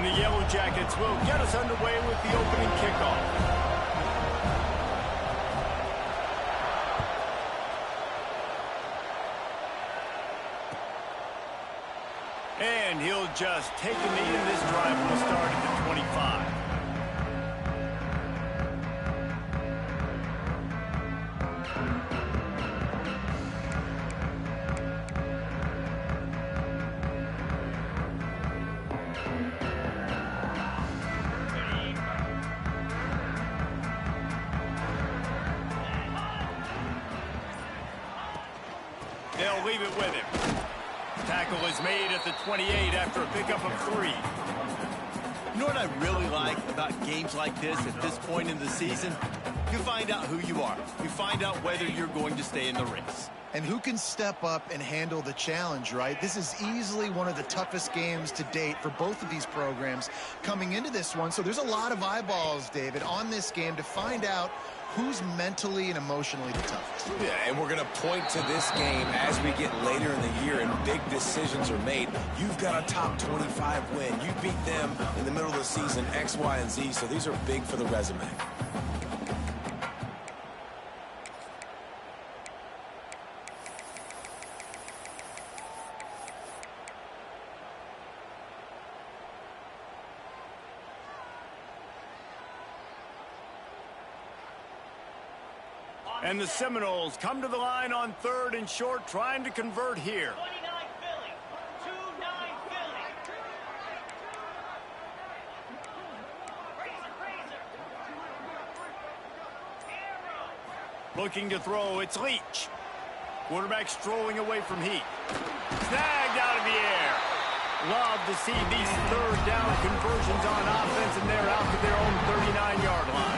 the Yellow Jackets will get us underway with the opening kickoff. And he'll just take a knee, and this drive will start at the 25. They'll leave it with him. Tackle is made at the 28 after a pickup of 3. You know what I really like about games like this at this point in the season? You find out who you are. You find out whether you're going to stay in the race. And who can step up and handle the challenge, right? This is easily one of the toughest games to date for both of these programs coming into this one. So there's a lot of eyeballs, David, on this game to find out who's mentally and emotionally the toughest. Yeah, and we're going to point to this game as we get later in the year and big decisions are made. You've got a top 25 win. You beat them in the middle of the season, X, Y, and Z, so these are big for the resume. And the Seminoles come to the line on 3rd and short, trying to convert here. 29 Philly. 2-9 Philly. Looking to throw, it's Leach. Quarterback strolling away from Heat. Snagged out of the air. Love to see these 3rd down conversions on offense, and they're out to their own 39-yard line.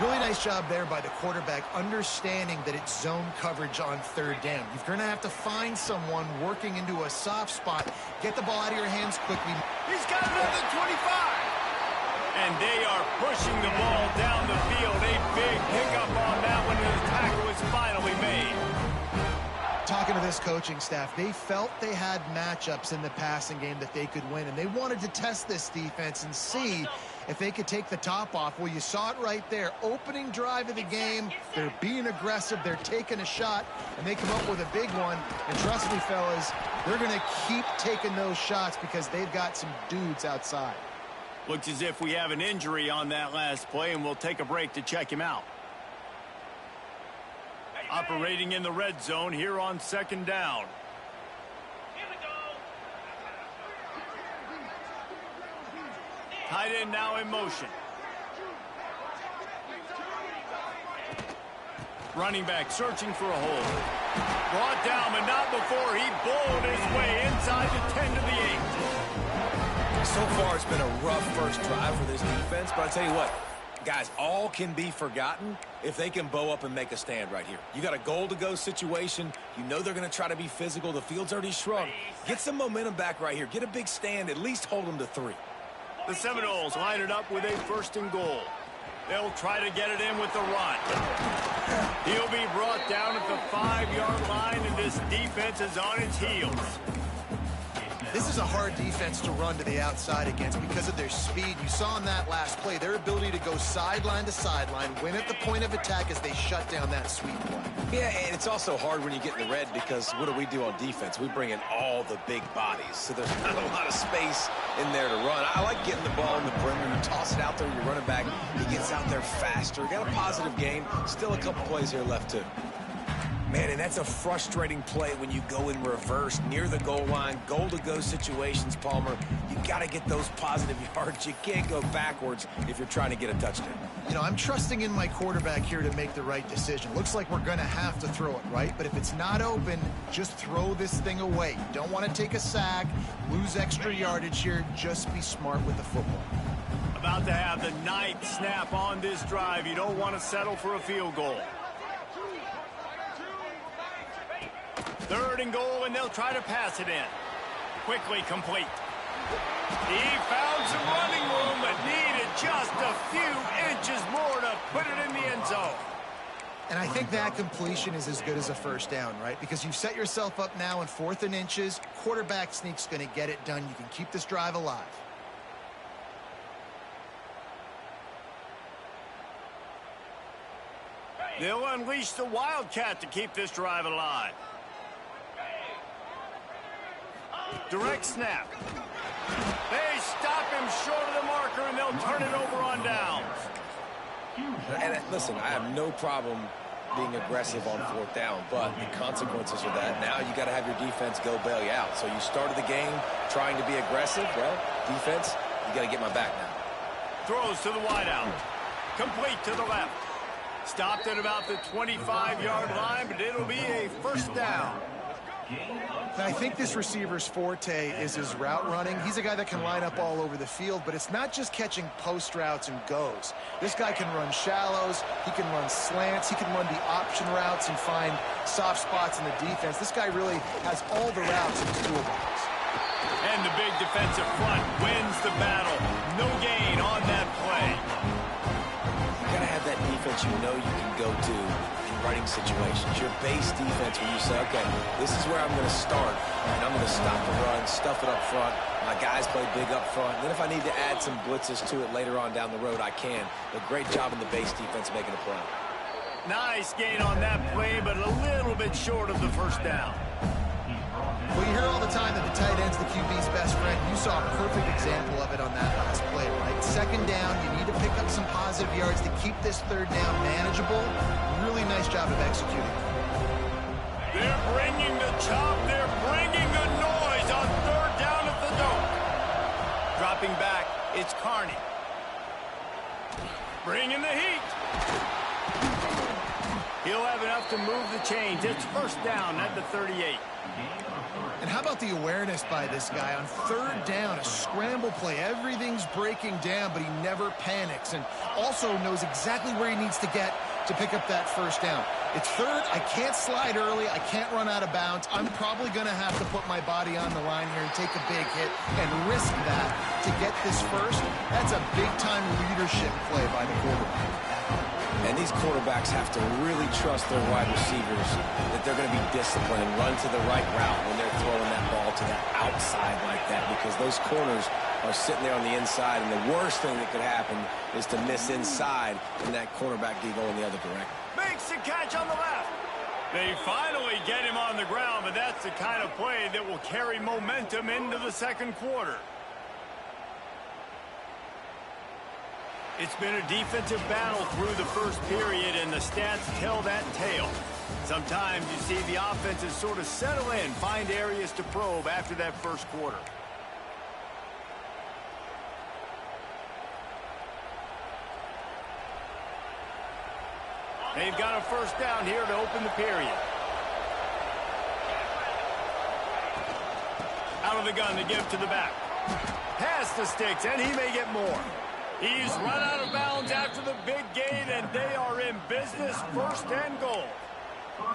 Really nice job there by the quarterback, understanding that it's zone coverage on 3rd down. You're going to have to find someone working into a soft spot. Get the ball out of your hands quickly. He's got it at the 25. And they are pushing the ball down the field. A big pickup on that one, and the tackle is finally made. Talking to this coaching staff, they felt they had matchups in the passing game that they could win, and they wanted to test this defense and see if they could take the top off. Well, you saw it right there. Opening drive of the game, they're being aggressive, they're taking a shot, and they come up with a big one. And trust me, fellas, they're going to keep taking those shots because they've got some dudes outside. Looks as if we have an injury on that last play, and we'll take a break to check him out. Operating in the red zone here on 2nd down. Here we go. Tight end now in motion. Running back searching for a hole. Brought down, but not before he bowled his way inside the 10 to the 8. So far, it's been a rough first drive for this defense, but I'll tell you what, guys, all can be forgotten if they can bow up and make a stand right here. You got a goal-to-go situation. You know they're going to try to be physical. The field's already shrunk. Get some momentum back right here. Get a big stand. At least hold them to 3. The Seminoles line it up with a 1st and goal. They'll try to get it in with the run. He'll be brought down at the 5-yard line, and this defense is on its heels. This is a hard defense to run to the outside against because of their speed. You saw in that last play their ability to go sideline to sideline, win at the point of attack as they shut down that sweep play. Yeah, and it's also hard when you get in the red because what do on defense? We bring in all the big bodies, so there's not a lot of space in there to run. I like getting the ball in the perimeter. You toss it out there, your running back, he gets out there faster. Got a positive game. Still a couple plays here left, too. Man, and that's a frustrating play when you go in reverse near the goal line. Goal-to-go situations, Palmer. You got to get those positive yards. You can't go backwards if you're trying to get a touchdown. You know, I'm trusting in my quarterback here to make the right decision. Looks like we're going to have to throw it, right? But if it's not open, just throw this thing away. You don't want to take a sack, lose extra yardage here. Just be smart with the football. About to have the 9th snap on this drive. You don't want to settle for a field goal. 3rd and goal, and they'll try to pass it in. Quickly complete. He found some running room, but needed just a few inches more to put it in the end zone. And I think that completion is as good as a first down, right? Because you've set yourself up now in 4th and inches. Quarterback sneak's going to get it done. You can keep this drive alive. They'll unleash the Wildcat to keep this drive alive. Direct snap. They stop him short of the marker, and they'll turn it over on downs. And listen, I have no problem being aggressive on 4th down, but the consequences of that, now you got to have your defense go bail you out. So you started the game trying to be aggressive. Well, defense, you got to get my back now. Throws to the wideout. Complete to the left. Stopped at about the 25-yard line, but it'll be a first down. I think this receiver's forte is his route running. He's a guy that can line up all over the field, but it's not just catching post routes and goes. This guy can run shallows, he can run slants, he can run the option routes and find soft spots in the defense. This guy really has all the routes in his toolbox. And the big defensive front wins the battle. No gain on that play. You got to have that defense you know you can go to in running situations. Your base defense where you say, okay, this is where I'm going to start, and I'm going to stop the run, stuff it up front. My guys play big up front. And then if I need to add some blitzes to it later on down the road, I can. But great job in the base defense making a play. Nice gain on that play, but a little bit short of the first down. Well, you hear all the time that the tight end's the QB's best friend. You saw a perfect example of it on that last play, right? 2nd down, you need to pick up some positive yards to keep this 3rd down manageable. Really nice job of executing. They're bringing the chop. They're bringing the noise on 3rd down at the dome. Dropping back, it's Carney. Bringing the heat. He'll have enough to move the chains. It's first down at the 38. And how about the awareness by this guy on 3rd down, a scramble play. Everything's breaking down, but he never panics and also knows exactly where he needs to get to pick up that first down. It's 3rd. I can't slide early. I can't run out of bounds. I'm probably going to have to put my body on the line here and take a big hit and risk that to get this first. That's a big-time leadership play by the quarterback. And these quarterbacks have to really trust their wide receivers that they're going to be disciplined and run to the right route when they're throwing that ball to the outside like that, because those corners are sitting there on the inside, and the worst thing that could happen is to miss inside and that quarterback can go in the other direction. Makes the catch on the left. They finally get him on the ground, but that's the kind of play that will carry momentum into the 2nd quarter. It's been a defensive battle through the first period, and the stats tell that tale. Sometimes you see the offenses sort of settle in, find areas to probe after that first quarter. They've got a first down here to open the period. Out of the gun to give to the back. Pass the sticks, and he may get more. He's run out of bounds after the big gain, and they are in business, 1st and goal.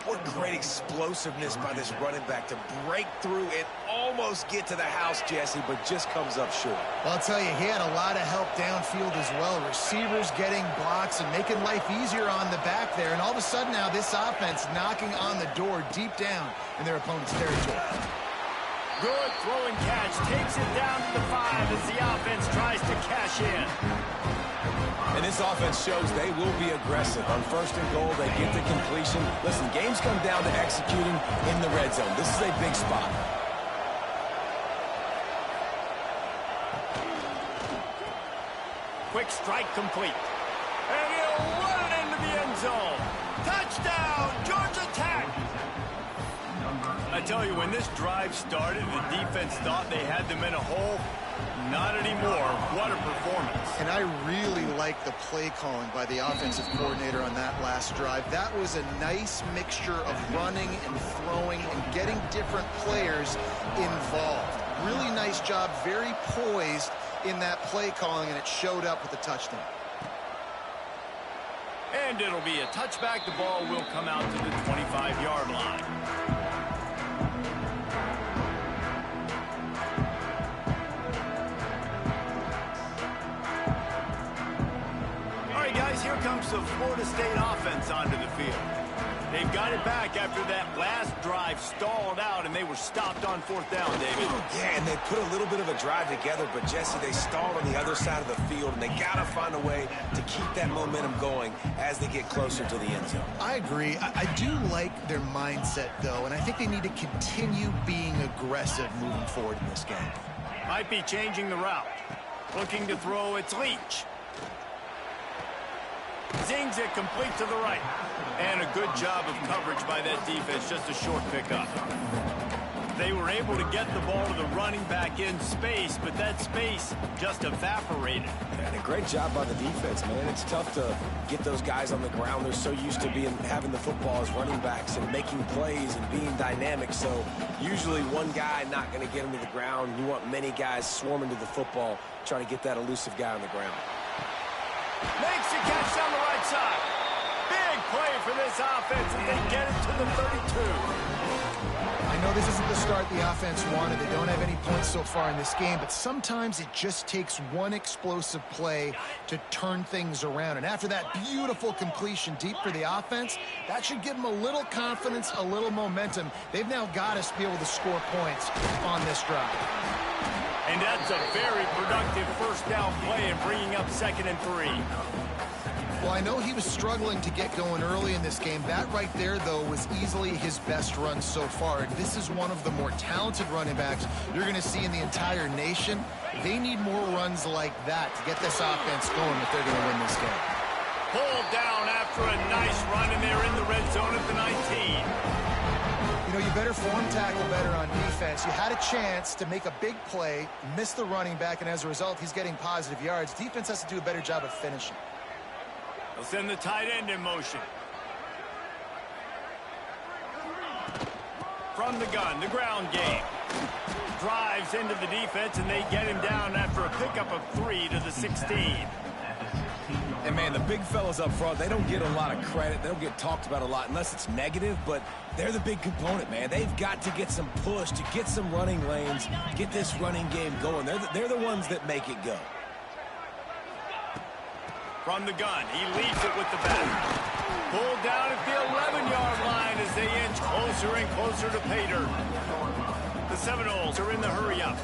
What great explosiveness by this running back to break through and almost get to the house, Jesse, but just comes up short. Well, I'll tell you, he had a lot of help downfield as well. Receivers getting blocks and making life easier on the back there. And all of a sudden now this offense knocking on the door deep down in their opponent's territory. Good throwing catch. Takes it down to the 5 as the offense tries to cash in. And this offense shows they will be aggressive. On 1st and goal, they get the completion. Listen, games come down to executing in the red zone. This is a big spot. Quick strike complete. And he'll run it into the end zone. Touchdown, Georgia Tech! I tell you, when this drive started, the defense thought they had them in a hole. Not anymore. What a performance. And I really like the play calling by the offensive coordinator on that last drive. That was a nice mixture of running and throwing and getting different players involved. Really nice job, very poised in that play calling, and it showed up with the touchdown. And it'll be a touchback. The ball will come out to the 25-yard line. here comes the Florida State offense onto the field. They've got it back after that last drive stalled out, and they were stopped on fourth down, David. Yeah, and they put a little bit of a drive together, but, Jesse, they stalled on the other side of the field, and they got to find a way to keep that momentum going as they get closer to the end zone. I agree. I do like their mindset, though, and I think they need to continue being aggressive moving forward in this game. Might be changing the route. Looking to throw, it's Leach. Zings it complete to the right. And a good job of coverage by that defense, just a short pickup. They were able to get the ball to the running back in space, but that space just evaporated. And a great job by the defense, man. It's tough to get those guys on the ground. They're so used to having the football as running backs and making plays and being dynamic. So usually one guy not going to get him to the ground. You want many guys swarming to the football, trying to get that elusive guy on the ground. Makes the catch down the right side. Big play for this offense as they get it to the 32. I know this isn't the start the offense wanted. They don't have any points so far in this game, but sometimes it just takes one explosive play to turn things around. And after that beautiful completion deep for the offense, that should give them a little confidence, a little momentum. They've now got to be able to score points on this drive. And that's a very productive first down play and bringing up 2nd and 3. Well, I know he was struggling to get going early in this game. That right there, though, was easily his best run so far. And this is one of the more talented running backs you're going to see in the entire nation. They need more runs like that to get this offense going if they're going to win this game. Pulled down after a nice run, and they're in the red zone at the 19. You know, you better form tackle better on defense. You had a chance to make a big play, miss the running back, and as a result, he's getting positive yards. Defense has to do a better job of finishing. They'll send the tight end in motion. From the gun, the ground game. Drives into the defense, and they get him down after a pickup of 3 to the 16. And, man, the big fellas up front, they don't get a lot of credit. They don't get talked about a lot unless it's negative, but they're the big component, man. They've got to get some push, to get some running lanes, get this running game going. They're the ones that make it go. From the gun, he leads it with the bat. Pulled down at the 11-yard line as they inch closer and closer to pay dirt. The Seminoles are in the hurry-up.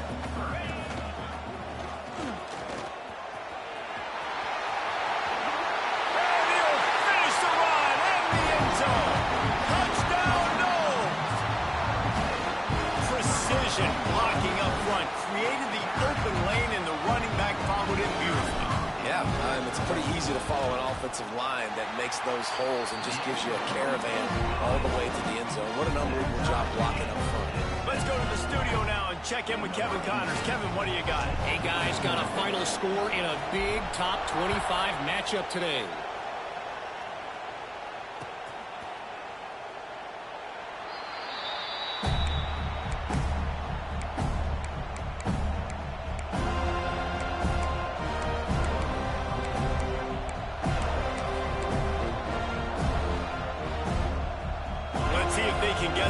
Blocking up front, created the open lane, and the running back followed it beautifully. Yeah, it's pretty easy to follow an offensive line that makes those holes and just gives you a caravan all the way to the end zone. What an unbelievable job blocking up front. Let's go to the studio now and check in with Kevin Connors. Kevin, what do you got? Hey, guys, got a final score in a big top 25 matchup today.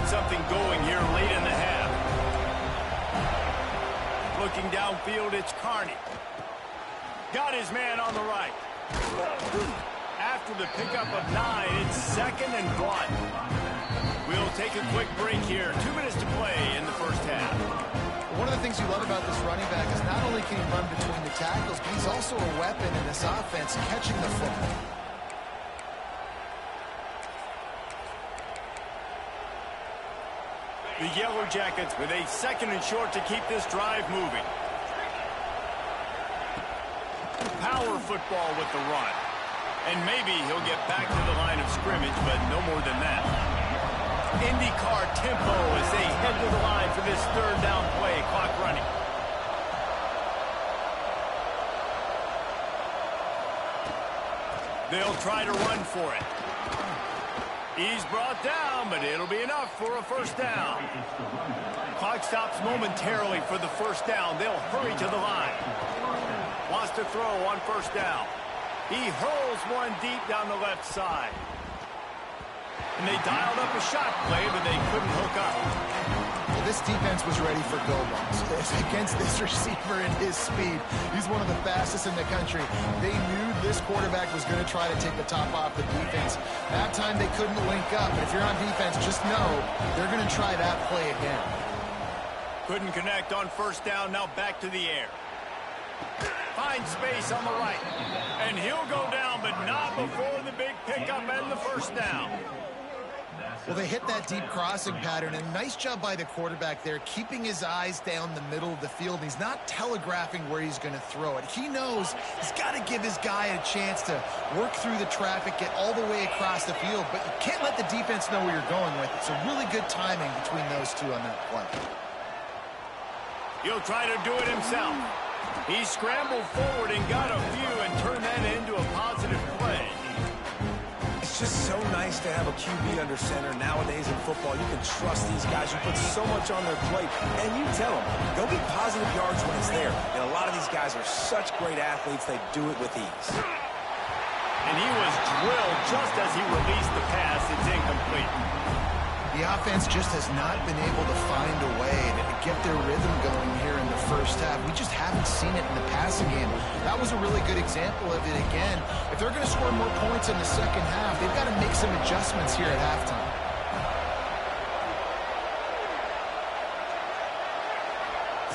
Something going here late in the half. Looking downfield, it's Carney. Got his man on the right. After the pickup of 9, it's 2nd and 1. We'll take a quick break here. 2 minutes to play in the first half. One of the things you love about this running back is not only can he run between the tackles, but he's also a weapon in this offense catching the football. The Yellow Jackets with a 2nd and short to keep this drive moving. Power football with the run. And maybe he'll get back to the line of scrimmage, but no more than that. IndyCar tempo as they head to the line for this 3rd down play. Clock running. They'll try to run for it. He's brought down, but it'll be enough for a first down. Clock stops momentarily for the first down. They'll hurry to the line. Wants to throw on first down. He hurls one deep down the left side. And they dialed up a shot play, but they couldn't hook up. this defense was ready for go balls. Against this receiver and his speed, he's one of the fastest in the country. They knew this quarterback was going to try to take the top off the defense. That time they couldn't link up, but if you're on defense, just know they're going to try that play again. Couldn't connect on first down, now back to the air. Finds space on the right. And he'll go down, but not before the big pickup and the first down. Well, they hit that deep crossing pattern, and nice job by the quarterback there, keeping his eyes down the middle of the field. He's not telegraphing where he's going to throw it. He knows he's got to give his guy a chance to work through the traffic, get all the way across the field, but you can't let the defense know where you're going with it. So really good timing between those two on that play. He'll try to do it himself. He scrambled forward and got a few and turned that into a positive play. It's just so nice to have a QB under center. Nowadays in football, you can trust these guys who put so much on their plate. And you tell them, they'll get positive yards when it's there. And a lot of these guys are such great athletes, they do it with ease. And he was drilled just as he released the pass. It's incomplete. The offense just has not been able to find a way to get their rhythm going here in the first half. We just haven't seen it in the passing game. That was a really good example of it again. If they're going to score more points in the second half, they've got to make some adjustments here at halftime.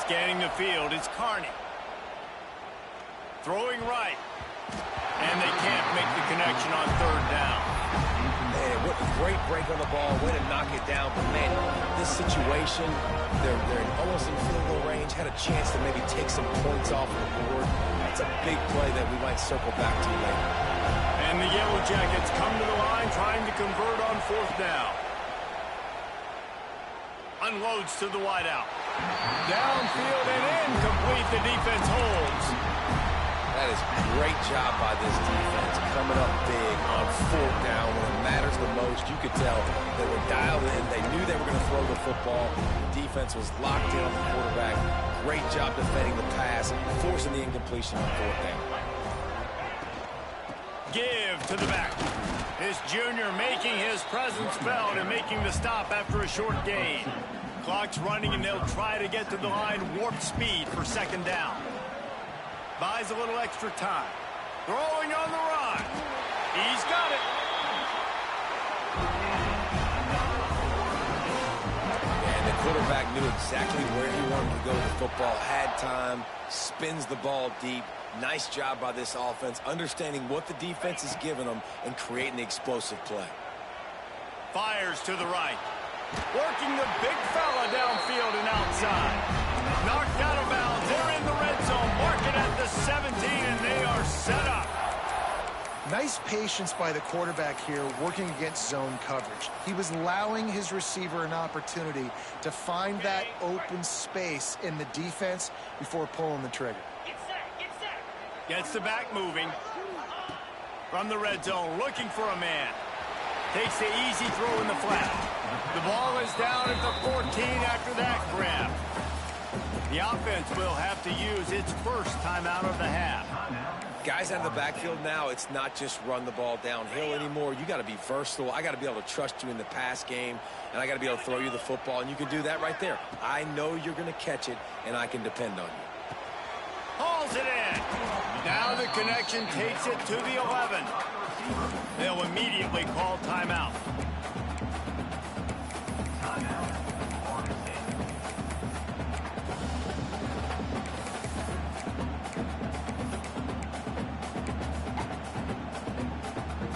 Scanning the field, it's Carney. Throwing right. And they can't make the connection on third down. Man, what a great break on the ball. Way to knock it down. But, man, this situation, they're almost in field goal range. Had a chance to maybe take some points off of the board. That's a big play that we might circle back to later. And the Yellow Jackets come to the line trying to convert on fourth down. Unloads to the wideout. Downfield and incomplete. The defense holds. That is a great job by this defense, coming up big on fourth down when it matters the most. You could tell they were dialed in. They knew they were going to throw the football. The defense was locked in on the quarterback. Great job defending the pass, forcing the incompletion on fourth down. Give to the back. This junior making his presence felt and making the stop after a short gain. Clock's running, and they'll try to get to the line warp speed for second down. Buys a little extra time. Throwing on the run. He's got it. And the quarterback knew exactly where he wanted to go with the football. Had time. Spins the ball deep. Nice job by this offense, understanding what the defense is giving them and creating the explosive play. Fires to the right. Working the big fella downfield and outside. Knocked out of bounds. They're in the red zone. Mark it at the 17, and they are set up. Nice patience by the quarterback here working against zone coverage. He was allowing his receiver an opportunity to find that open space in the defense before pulling the trigger. Get set, get set. Gets the back moving. From the red zone, looking for a man. Takes the easy throw in the flat. The ball is down at the 14 after that grab. The offense will have to use its first timeout of the half. Guys out of the backfield now, it's not just run the ball downhill anymore. You got to be versatile. I got to be able to trust you in the pass game, and I got to be able to throw you the football, and you can do that right there. I know you're going to catch it, and I can depend on you. Hauls it in. Now the connection takes it to the 11. They'll immediately call timeout.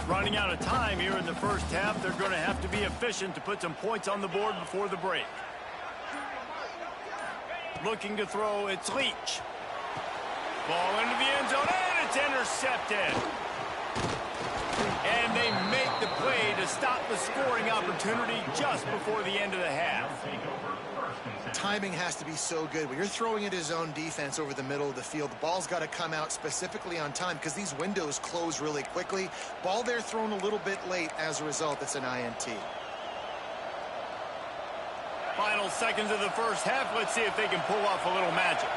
Running out of time here in the first half. They're going to have to be efficient to put some points on the board before the break. Looking to throw, it's Leach. Ball into the end zone, and it's intercepted. And they make the play to stop the scoring opportunity just before the end of the half. Timing has to be so good. When you're throwing at his own defense over the middle of the field, the ball's got to come out specifically on time because these windows close really quickly. Ball there thrown a little bit late. As a result, it's an INT. Final seconds of the first half. Let's see if they can pull off a little magic.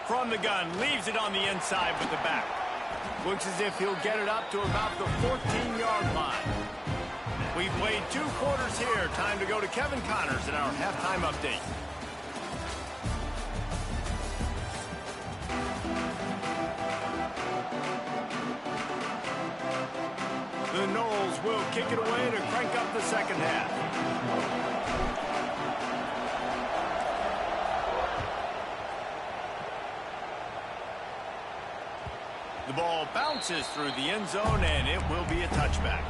From the gun, leaves it on the inside with the back. Looks as if he'll get it up to about the 14-yard line. We've played 2 quarters here. Time to go to Kevin Connors in our halftime update. The Noles will kick it away to crank up the second half. The ball bounces through the end zone, and it will be a touchback.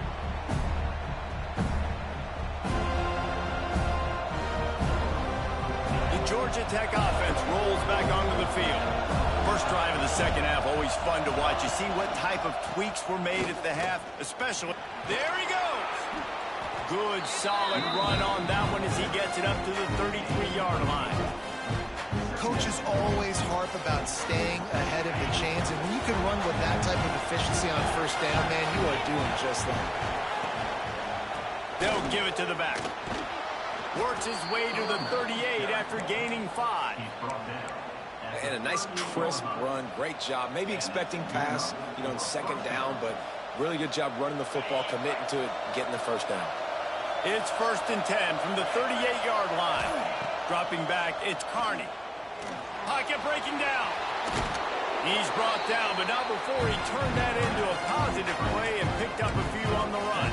The Georgia Tech offense rolls back onto the field. First drive of the second half, always fun to watch. You see what type of tweaks were made at the half, especially. There he goes. Good, solid run on that one as he gets it up to the 33-yard line. Coaches always harp about staying ahead of the chains, and when you can run with that type of efficiency on first down, man, you are doing just that. They'll give it to the back. Works his way to the 38 after gaining 5. And a nice crisp run. Great job. Maybe expecting pass, in second down, but really good job running the football, committing to it, getting the first down. It's 1st and 10 from the 38-yard line. Dropping back, it's Carney. Pocket breaking down. He's brought down, but not before he turned that into a positive play and picked up a few on the run.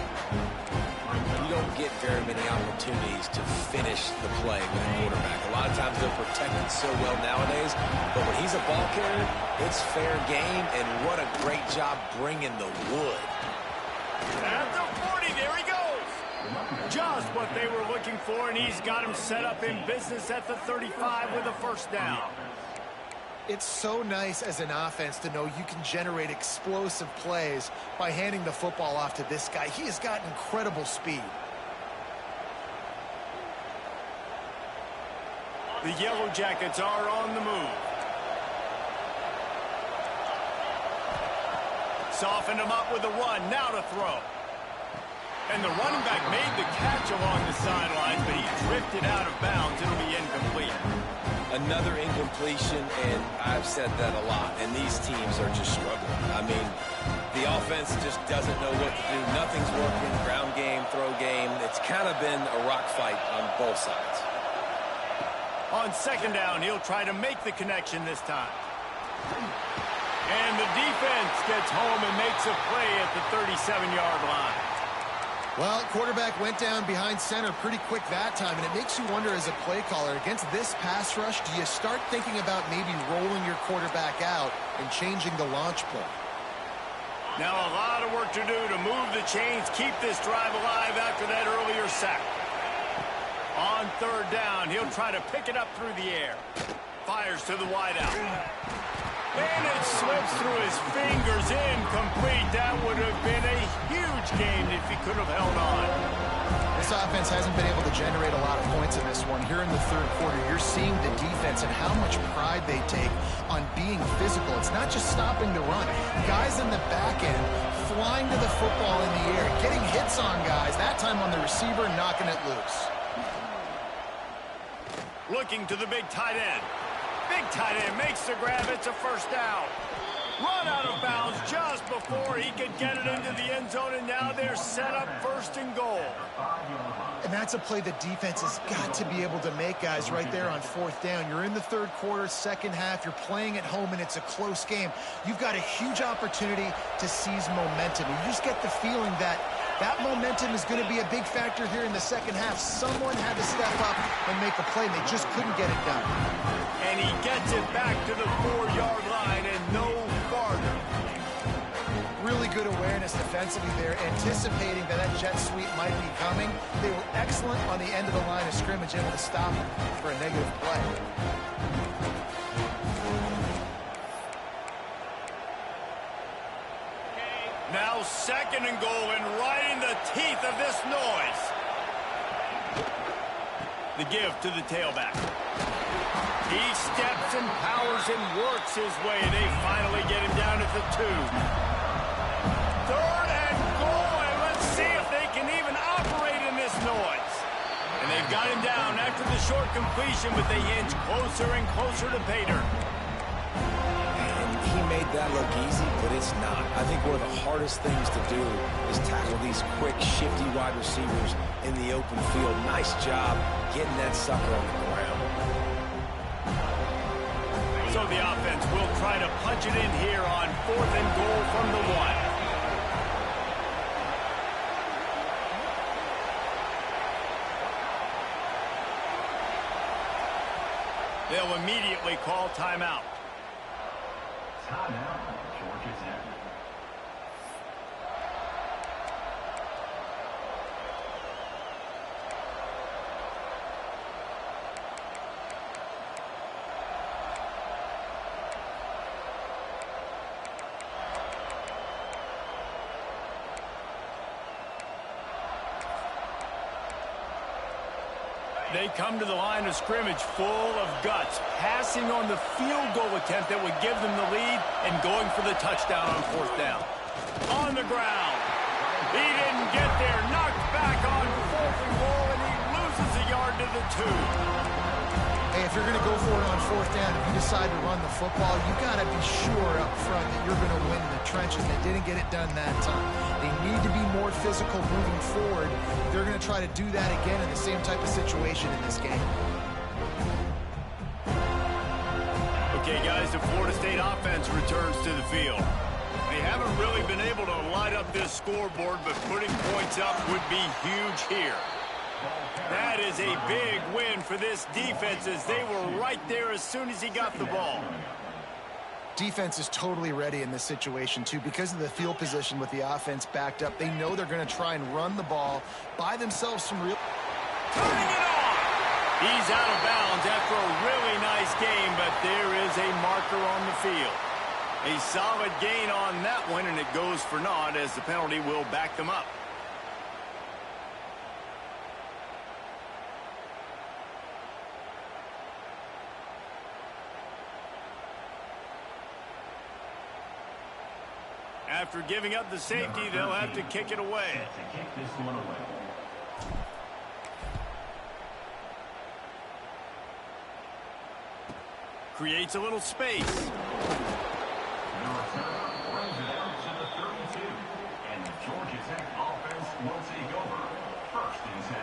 You don't get very many opportunities to finish the play with a quarterback. A lot of times they're protected so well nowadays, but when he's a ball carrier, it's fair game, and what a great job bringing the wood. At the 40, there he goes. Just what they were looking for, and he's got him set up in business at the 35 with a first down. It's so nice as an offense to know you can generate explosive plays by handing the football off to this guy. He has got incredible speed. The Yellow Jackets are on the move. Softened him up with a run, now to throw. And the running back made the catch along the sidelines, but he drifted out of bounds. It'll be incomplete. Another incompletion, and I've said that a lot, and these teams are just struggling. I mean, the offense just doesn't know what to do. Nothing's working. Ground game, throw game. It's kind of been a rock fight on both sides. On second down, he'll try to make the connection this time. And the defense gets home and makes a play at the 37-yard line. Well, quarterback went down behind center pretty quick that time, and it makes you wonder as a play caller, against this pass rush, do you start thinking about maybe rolling your quarterback out and changing the launch play? Now a lot of work to do to move the chains, keep this drive alive after that earlier sack. On third down, he'll try to pick it up through the air. Fires to the wideout. And it slips through his fingers, incomplete. That would have been a huge game if he could have held on. This offense hasn't been able to generate a lot of points in this one. Here in the third quarter, you're seeing the defense and how much pride they take on being physical. It's not just stopping the run. Guys in the back end flying to the football in the air, getting hits on guys, that time on the receiver, knocking it loose. Looking to the big tight end. Big tight end makes the grab. It's a first down. Run out of bounds just before he could get it into the end zone, and now they're set up 1st and goal. And that's a play the defense has got to be able to make, guys, right there on 4th down. You're in the third quarter, second half. You're playing at home, and it's a close game. You've got a huge opportunity to seize momentum. You just get the feeling that that momentum is going to be a big factor here in the second half. Someone had to step up and make a play, and they just couldn't get it done. And he gets it back to the 4-yard line and no farther. Really good awareness defensively there, anticipating that jet sweep might be coming. They were excellent on the end of the line of scrimmage, able to stop it for a negative play. Now 2nd and goal, and right in the teeth of this noise. The give to the tailback. He steps and powers and works his way. They finally get him down at the 2. 3rd and goal, and let's see if they can even operate in this noise. And they've got him down after the short completion, but they inch closer and closer to pay dirt. And he made that look easy, but it's not. I think one of the hardest things to do is tackle these quick, shifty wide receivers in the open field. Nice job getting that sucker on the ground. So the offense will try to punch it in here on 4th and goal from the 1. They'll immediately call timeout. Timeout, Georgia Tech. They come to the line of scrimmage full of guts, passing on the field goal attempt that would give them the lead and going for the touchdown on 4th down. On the ground. He didn't get there. Knocked back on 4th and goal, and he loses a yard to the 2. Hey, if you're going to go for it on 4th down, if you decide to run the football, you got to be sure up front that you're going to win in the trenches. They didn't get it done that time. They need to be more physical moving forward. They're going to try to do that again in the same type of situation in this game. Okay, guys, the Florida State offense returns to the field. They haven't really been able to light up this scoreboard, but putting points up would be huge here. That is a big win for this defense, as they were right there as soon as he got the ball. Defense is totally ready in this situation, too. Because of the field position with the offense backed up, they know they're going to try and run the ball, buy themselves some real... Turning it on! He's out of bounds after a really nice game, but there is a marker on the field. A solid gain on that one, and it goes for naught as the penalty will back them up. After giving up the safety, they'll have to kick it away. To kick this one away. Creates a little space. The return brings it out to the 32. And the Georgia Tech offense will take over. 1st and 10.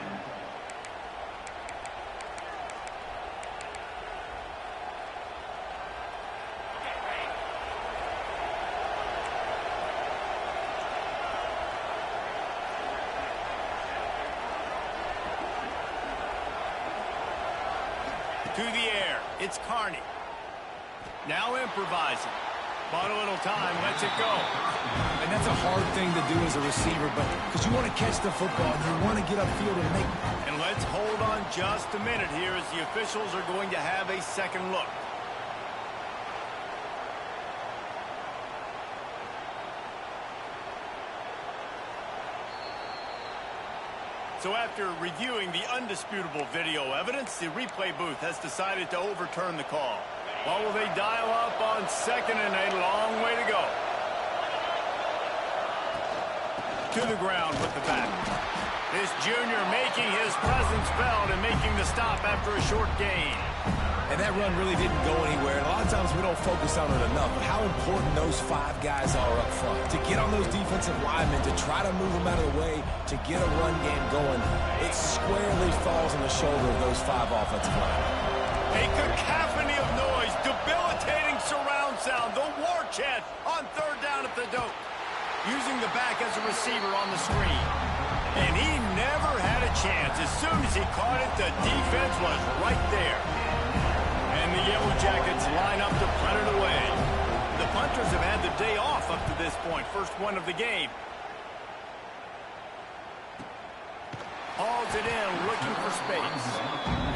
To the air, it's Carney. Now improvising. Bought a little time, lets it go. And that's a hard thing to do as a receiver, but because you want to catch the football, you want to get upfield and make... And let's hold on just a minute here as the officials are going to have a second look. So after reviewing the undisputable video evidence, the replay booth has decided to overturn the call. What will they dial up on 2nd and a long way to go? To the ground with the back. This junior making his presence felt and making the stop after a short gain. And that run really didn't go anywhere. And a lot of times we don't focus on it enough, but how important those 5 guys are up front. To get on those defensive linemen, to try to move them out of the way, to get a run game going, it squarely falls on the shoulder of those 5 offensive linemen. A cacophony of noise, debilitating surround sound, the war chant on 3rd down at the dope. Using the back as a receiver on the screen. And he never had a chance. As soon as he caught it, the defense was right there. And the Yellow Jackets line up to punt it away. The punters have had the day off up to this point. First one of the game. Hauls it in, looking for space.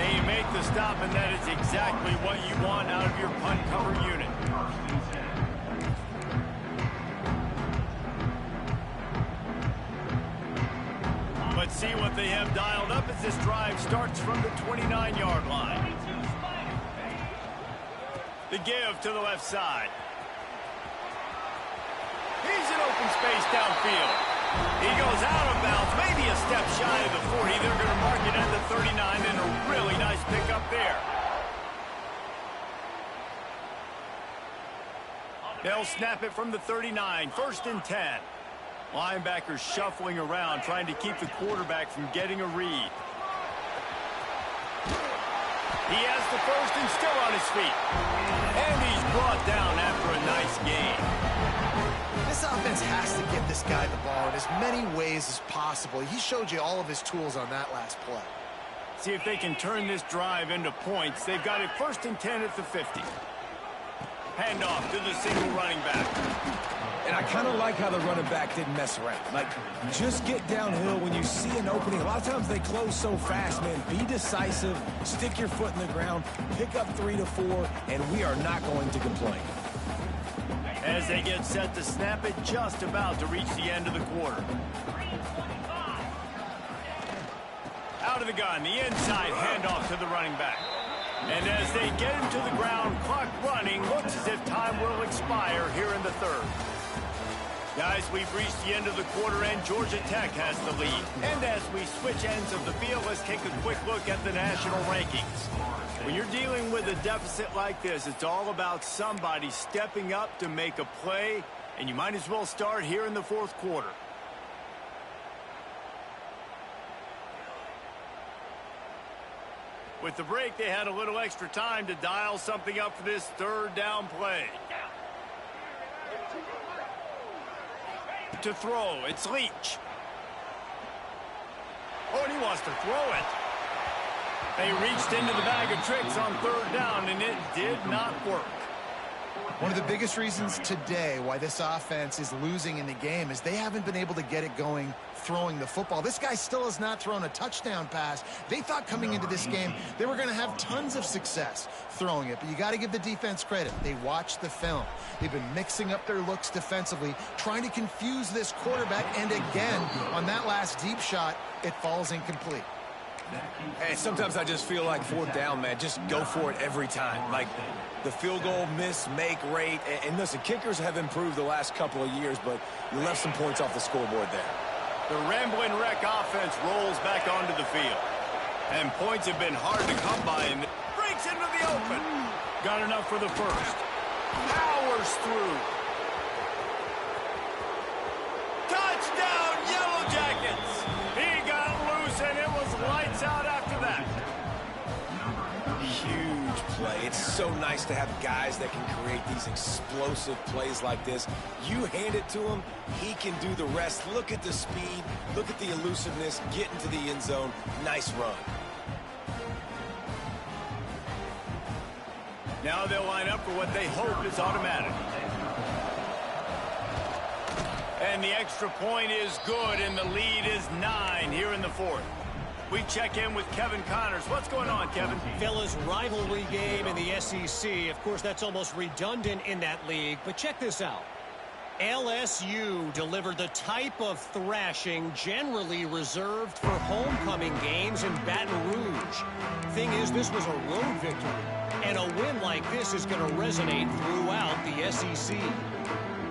And you make the stop, and that is exactly what you want out of your punt cover unit. Let's see what they have dialed up as this drive starts from the 29-yard line. The give to the left side. He's in open space downfield. He goes out of bounds, maybe a step shy of the 40. They're going to mark it at the 39, and a really nice pickup there. They'll snap it from the 39, 1st and 10. Linebackers shuffling around, trying to keep the quarterback from getting a read. He has the first and still on his feet. And he's brought down after a nice gain. This offense has to give this guy the ball in as many ways as possible. He showed you all of his tools on that last play. See if they can turn this drive into points. They've got it 1st and 10 at the 50. Handoff to the single running back. And I kind of like how the running back didn't mess around. Like, just get downhill when you see an opening. A lot of times they close so fast, man. Be decisive, stick your foot in the ground, pick up 3 to 4, and we are not going to complain. As they get set to snap it, just about to reach the end of the quarter. Out of the gun, the inside handoff to the running back. And as they get him to the ground, clock running, looks as if time will expire here in the 3rd. Guys, we've reached the end of the quarter, and Georgia Tech has the lead. And as we switch ends of the field, let's take a quick look at the national rankings. When you're dealing with a deficit like this, it's all about somebody stepping up to make a play, and you might as well start here in the 4th quarter. With the break, they had a little extra time to dial something up for this 3rd down play. To throw, it's Leach. Oh, and he wants to throw it. They reached into the bag of tricks on 3rd down, and it did not work. One of the biggest reasons today why this offense is losing in the game is they haven't been able to get it going throwing the football. This guy still has not thrown a touchdown pass. They thought coming into this game they were going to have tons of success throwing it, but you got to give the defense credit. They watched the film. They've been mixing up their looks defensively, trying to confuse this quarterback, and again, on that last deep shot, it falls incomplete. Hey, sometimes I just feel like 4th down, man. Just go for it every time. Like the field goal miss, make rate. And listen, kickers have improved the last couple of years, but you left some points off the scoreboard there. The Ramblin' Wreck offense rolls back onto the field. And points have been hard to come by, and breaks into the open. Got enough for the first. Powers through. Touchdown, Yellow Jackets! He got loose, and it was lights out after that. Huge play. It's so nice to have guys that can create these explosive plays like this. You hand it to him, he can do the rest. Look at the speed, look at the elusiveness, get into the end zone. Nice run. Now they'll line up for what they hope is automatic. And the extra point is good, and the lead is 9 here in the 4th. We check in with Kevin Connors. What's going on, Kevin? Fellas, rivalry game in the SEC. Of course, that's almost redundant in that league. But check this out. LSU delivered the type of thrashing generally reserved for homecoming games in Baton Rouge. Thing is, this was a road victory. And a win like this is going to resonate throughout the SEC.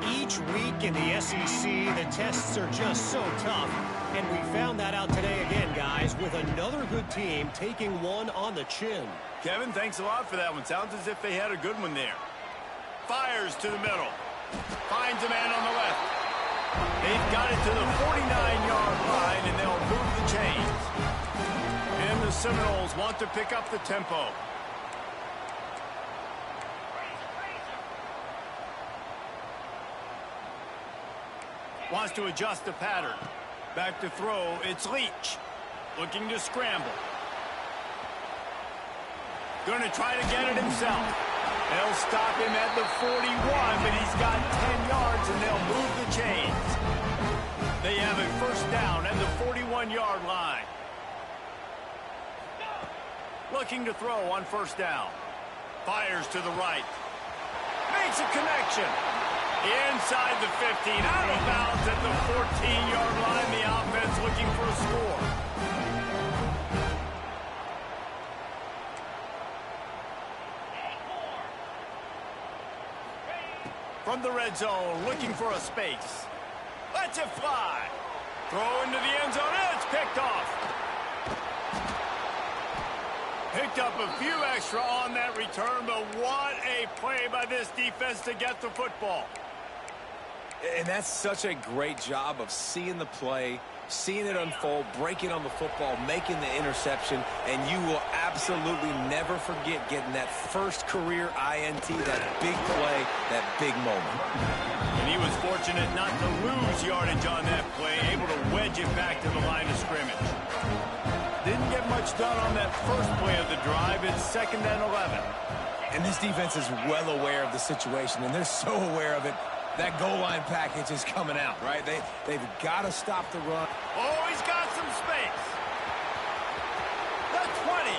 Each week in the SEC, the tests are just so tough. And we found that out today again, guys, with another good team taking one on the chin. Kevin, thanks a lot for that one. Sounds as if they had a good one there. Fires to the middle. Finds a man on the left. They've got it to the 49-yard line, and they'll move the chains. And the Seminoles want to pick up the tempo. Wants to adjust the pattern. Back to throw, it's Leach. Looking to scramble. Going to try to get it himself. They'll stop him at the 41, but he's got 10 yards, and they'll move the chains. They have a 1st down at the 41-yard line. Looking to throw on 1st down. Fires to the right. Makes a connection. Inside the 15, out of bounds at the 14-yard line. The offense looking for a score. From the red zone, looking for a space. Lets it fly. Throw into the end zone, and it's picked off. Picked up a few extra on that return, but what a play by this defense to get the football. And that's such a great job of seeing the play, seeing it unfold, breaking on the football, making the interception, and you will absolutely never forget getting that first career INT, that big play, that big moment. And he was fortunate not to lose yardage on that play, able to wedge it back to the line of scrimmage. Didn't get much done on that first play of the drive. It's 2nd and 11. And this defense is well aware of the situation, and they're so aware of it. That goal line package is coming out, right? They've got to stop the run. Oh, he's got some space. The 20.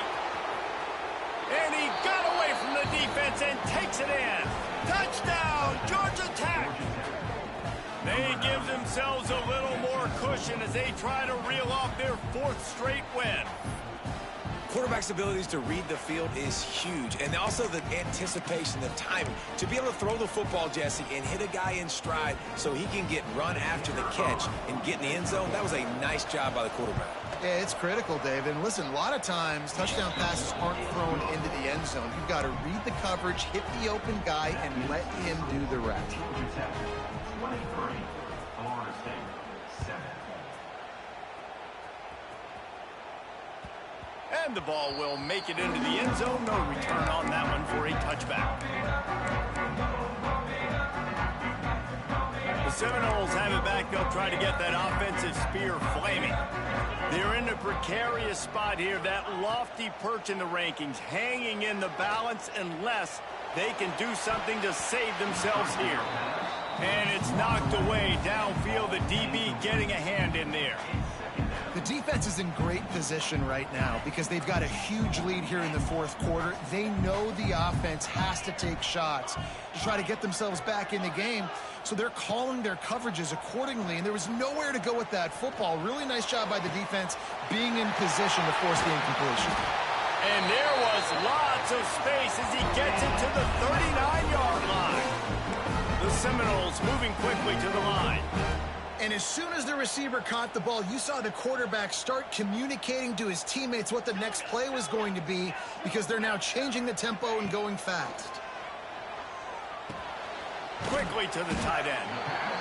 And he got away from the defense and takes it in. Touchdown, Georgia Tech. They give themselves a little more cushion as they try to reel off their 4th straight win. Quarterback's abilities to read the field is huge, and also the anticipation, the timing. To be able to throw the football, Jesse, and hit a guy in stride so he can get run after the catch and get in the end zone, that was a nice job by the quarterback. Yeah, it's critical, David. And listen, a lot of times touchdown passes aren't thrown into the end zone. You've got to read the coverage, hit the open guy, and let him do the rest. 23, Florida State, 7. And the ball will make it into the end zone. No return on that one for a touchback. The Seminoles have it back. They'll try to get that offensive spear flaming. They're in a precarious spot here. That lofty perch in the rankings, hanging in the balance unless they can do something to save themselves here. And it's knocked away downfield. The DB getting a hand in there. The defense is in great position right now because they've got a huge lead here in the 4th quarter. They know the offense has to take shots to try to get themselves back in the game. So they're calling their coverages accordingly, and there was nowhere to go with that football. Really nice job by the defense being in position to force the incompletion. And there was lots of space as he gets it to the 39-yard line. The Seminoles moving quickly to the line. And as soon as the receiver caught the ball, you saw the quarterback start communicating to his teammates what the next play was going to be because they're now changing the tempo and going fast. Quickly to the tight end.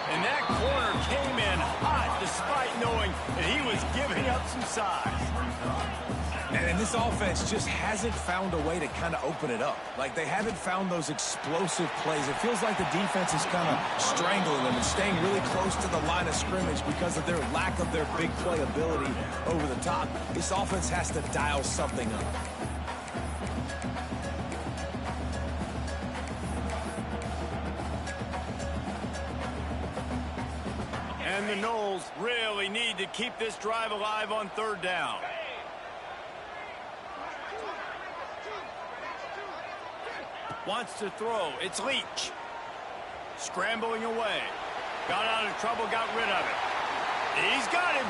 And that corner came in hot despite knowing that he was giving up some size. And this offense just hasn't found a way to kind of open it up. Like, they haven't found those explosive plays. It feels like the defense is kind of strangling them and staying really close to the line of scrimmage because of their lack of their big play ability over the top. This offense has to dial something up. And the Noles really need to keep this drive alive on 3rd down. Wants to throw. It's Leach. Scrambling away. Got out of trouble, got rid of it. He's got him.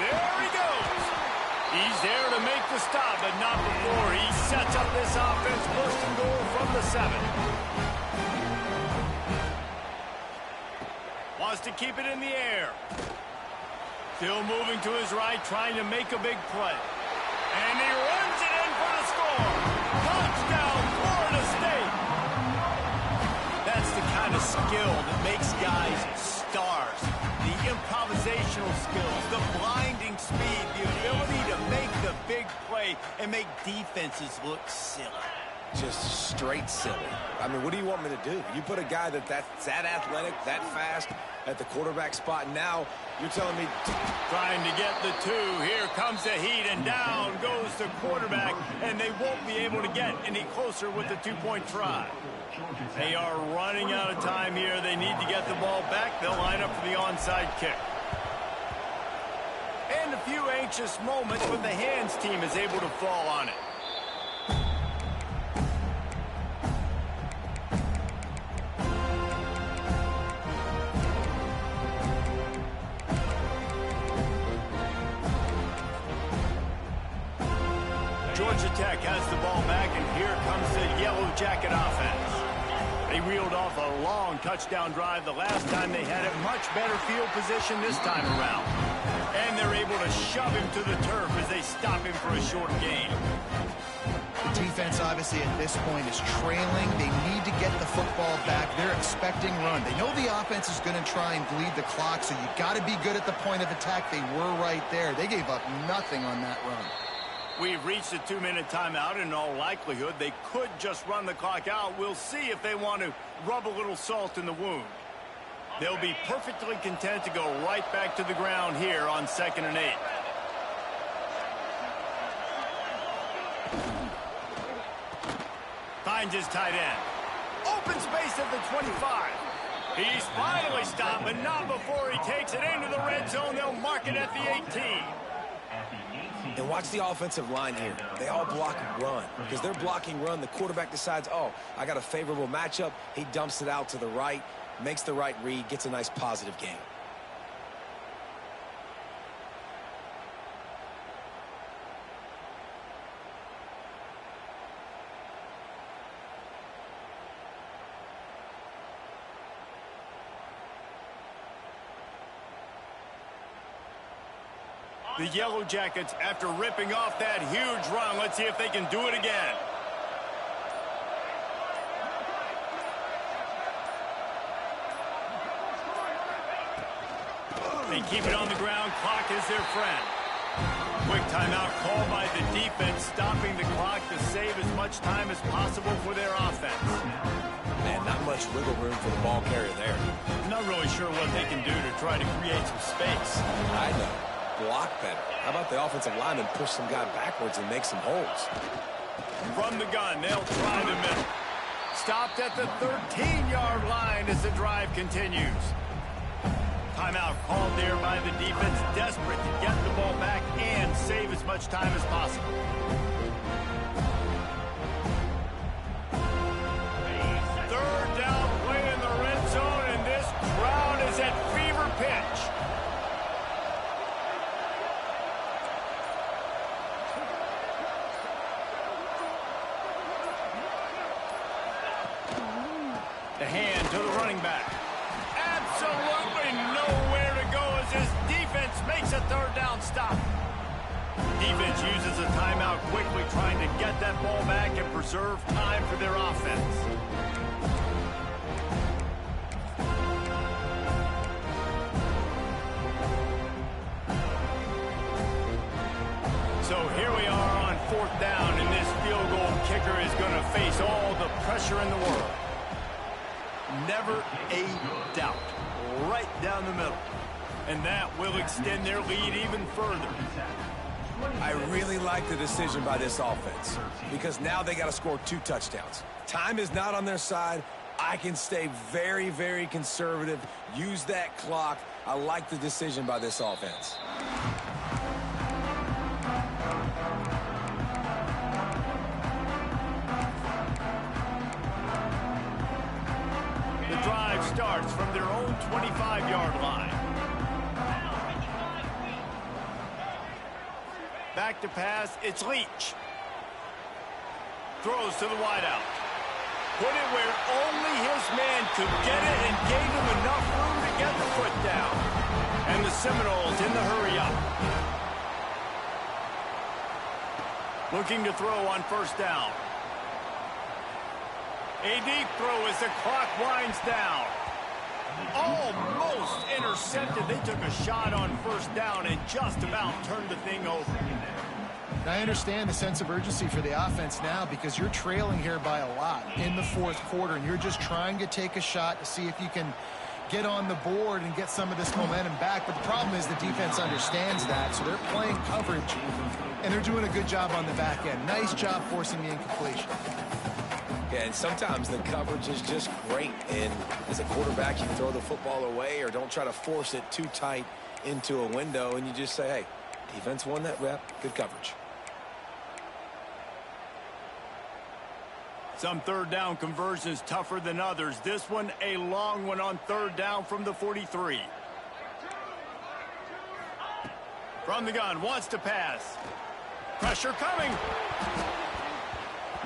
There he goes. He's there to make the stop, but not before he sets up this offense. 1st and goal from the 7. Wants to keep it in the air. Still moving to his right, trying to make a big play. And he runs it in for the score. Touchdown, Florida State. That's the kind of skill that makes guys stars. The improvisational skills, the blinding speed, the ability to make the big play and make defenses look silly. Just straight silly. I mean, what do you want me to do? You put a guy that's that athletic, that fast at the quarterback spot. Now you're telling me... Trying to get the 2. Here comes the heat, and down goes the quarterback, and they won't be able to get any closer with the 2-point try. They are running out of time here. They need to get the ball back. They'll line up for the onside kick. And a few anxious moments, but the hands team is able to fall on it. Georgia Tech has the ball back, and here comes the Yellow Jacket offense. They reeled off a long touchdown drive the last time they had it. Much better field position this time around. And they're able to shove him to the turf as they stop him for a short gain. The defense, obviously, at this point is trailing. They need to get the football back. They're expecting run. They know the offense is going to try and bleed the clock, so you got to be good at the point of attack. They were right there. They gave up nothing on that run. We've reached a 2-minute timeout. In all likelihood, they could just run the clock out. We'll see if they want to rub a little salt in the wound. They'll be perfectly content to go right back to the ground here on 2nd and 8. Finds his tight end. Open space at the 25. He's finally stopped, but not before he takes it into the red zone. They'll mark it at the 18. And watch the offensive line here. They all block run. Because they're blocking run, the quarterback decides, oh, I got a favorable matchup. He dumps it out to the right, makes the right read, gets a nice positive gain. The Yellow Jackets, after ripping off that huge run, let's see if they can do it again. They keep it on the ground. Clock is their friend. Quick timeout called by the defense, stopping the clock to save as much time as possible for their offense. Man, not much wiggle room for the ball carrier there. Not really sure what they can do to try to create some space. I know. Block better. How about the offensive lineman push some guy backwards and make some holes? From the gun, they'll try the middle. Stopped at the 13-yard line as the drive continues. Timeout called there by the defense, desperate to get the ball back and save as much time as possible. Third down play in the red zone, and this crowd is at fever pitch. The hand to the running back. Absolutely nowhere to go as this defense makes a third down stop. Defense uses a timeout quickly, trying to get that ball back and preserve time for their offense. So here we are on 4th down, and this field goal kicker is going to face all the pressure in the world. Never a doubt. Right down the middle. And that will extend their lead even further. I really like the decision by this offense because now they got to score 2 touchdowns. Time is not on their side. I can stay very, very conservative. Use that clock. I like the decision by this offense. The drive starts from their own 25-yard line. Back to pass, it's Leach. Throws to the wideout. Put it where only his man could get it and gave him enough room to get the foot down. And the Seminoles in the hurry up. Looking to throw on 1st down. A deep throw as the clock winds down. Almost intercepted. They took a shot on 1st down and just about turned the thing over. I understand the sense of urgency for the offense now because you're trailing here by a lot in the 4th quarter, and you're just trying to take a shot to see if you can get on the board and get some of this momentum back. But the problem is the defense understands that, so they're playing coverage, and they're doing a good job on the back end. Nice job forcing the incompletion. Yeah, and sometimes the coverage is just great. And as a quarterback, you throw the football away or don't try to force it too tight into a window, and you just say, hey, defense won that rep. Good coverage. Some 3rd down conversions tougher than others. This one a long one on 3rd down from the 43. From the gun, wants to pass. Pressure coming.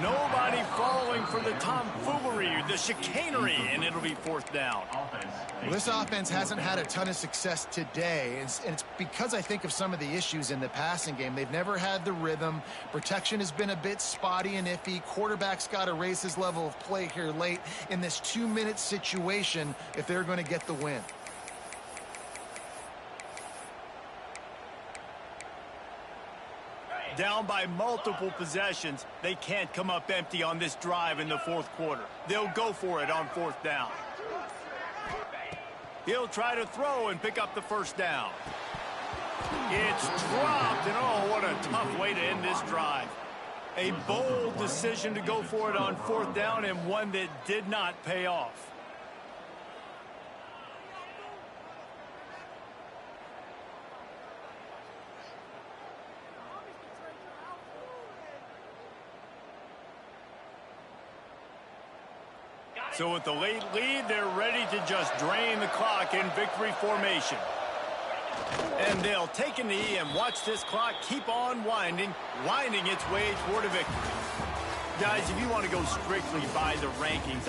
Nobody falling for the tomfoolery, the chicanery, and it'll be fourth down. Well, this offense hasn't had a ton of success today, and it's because I think of some of the issues in the passing game. They've never had the rhythm. Protection has been a bit spotty and iffy. Quarterback's got to raise his level of play here late in this 2-minute situation if they're going to get the win. Down by multiple possessions, they can't come up empty on this drive in the fourth quarter. They'll go for it on fourth down. He'll try to throw and pick up the first down. It's dropped, and oh, what a tough way to end this drive. A bold decision to go for it on fourth down, and one that did not pay off. So with the late lead, they're ready to just drain the clock in victory formation. And they'll take a knee and watch this clock keep on winding its way toward a victory. Guys, if you want to go strictly by the rankings,